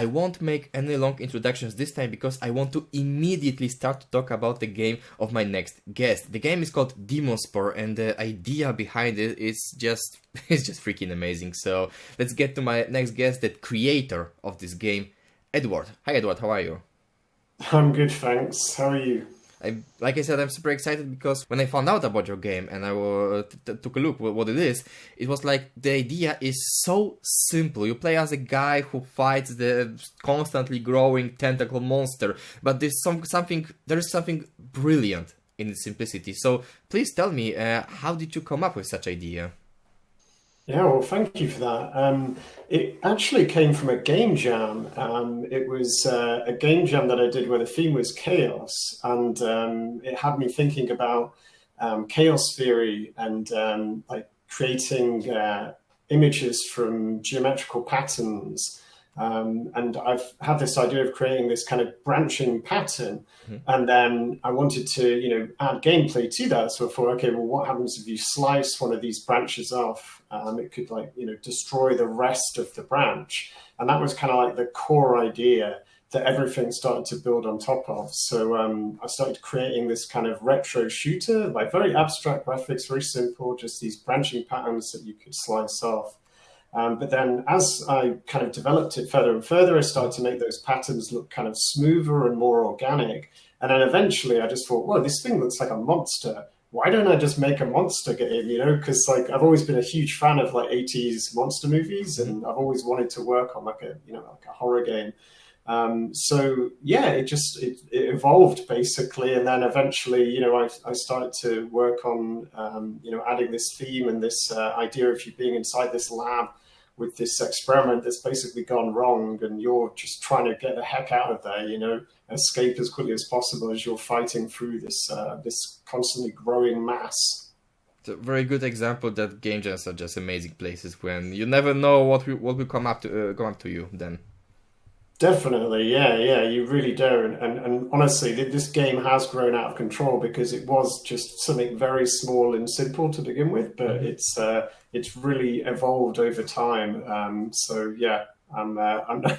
I won't make any long introductions this time because I want to immediately start to talk about the game of my next guest. The game is called Spore, and the idea behind it is just it's just freaking amazing. So let's get to my next guest, the creator of this game, Edward. Hi Edward, how are you? I'm good, thanks. How are you? Like I said, I'm super excited because when I found out about your game and I took a look what it is, it was like the idea is so simple. You play as a guy who fights the constantly growing tentacle monster, but there's something brilliant in its simplicity. So please tell me, how did you come up with such idea? Yeah, well, thank you for that. It actually came from a game jam. It was a game jam that I did where the theme was chaos, and it had me thinking about chaos theory and like creating images from geometrical patterns. And I've had this idea of creating this kind of branching pattern, and then I wanted to, add gameplay to that. So I thought, okay, well, what happens if you slice one of these branches off? It could destroy the rest of the branch, and that was kind of like the core idea that everything started to build on top of. So I started creating this kind of retro shooter, like very abstract graphics, very simple, just these branching patterns that you could slice off. But then as I kind of developed it further and further, I started to make those patterns look kind of smoother and more organic. And then eventually I just thought, well, this thing looks like a monster. Why don't I just make a monster game, Because like I've always been a huge fan of like 80s monster movies, and I've always wanted to work on like a horror game. So yeah, it evolved basically, and then eventually, I started to work on, adding this theme and this idea of you being inside this lab with this experiment that's basically gone wrong, and you're just trying to get the heck out of there, escape as quickly as possible as you're fighting through this constantly growing mass. It's a very good example that game jams are just amazing places when you never know what will come up to you then. Definitely, yeah, you really do. And honestly, this game has grown out of control because it was just something very small and simple to begin with, but it's really evolved over time. So yeah, I'm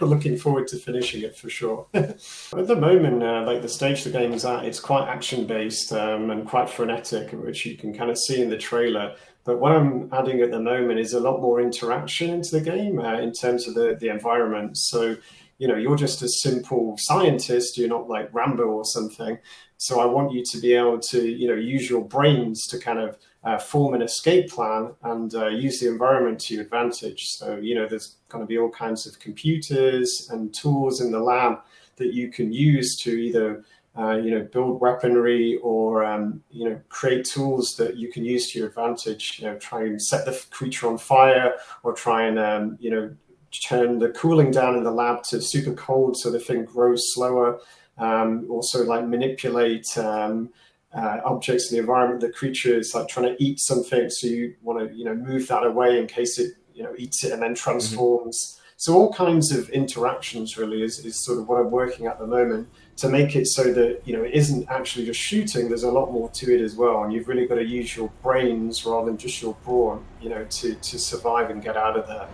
looking forward to finishing it for sure. At the moment, like the stage the game is at, it's quite action based and quite frenetic, which you can kind of see in the trailer. But what I'm adding at the moment is a lot more interaction into the game in terms of the environment. So you're just a simple scientist, you're not like Rambo or something. So I want you to be able to, use your brains to kind of form an escape plan and use the environment to your advantage. So, there's going to be all kinds of computers and tools in the lab that you can use to either, build weaponry or, create tools that you can use to your advantage, try and set the creature on fire or try and, turn the cooling down in the lab to super cold so the thing grows slower. Also like manipulate objects in the environment. The creature is like trying to eat something, so you want to move that away in case it eats it and then transforms. So all kinds of interactions really is sort of what I'm working at the moment to make it so that it isn't actually just shooting. There's a lot more to it as well, and you've really got to use your brains rather than just your brawn to survive and get out of there.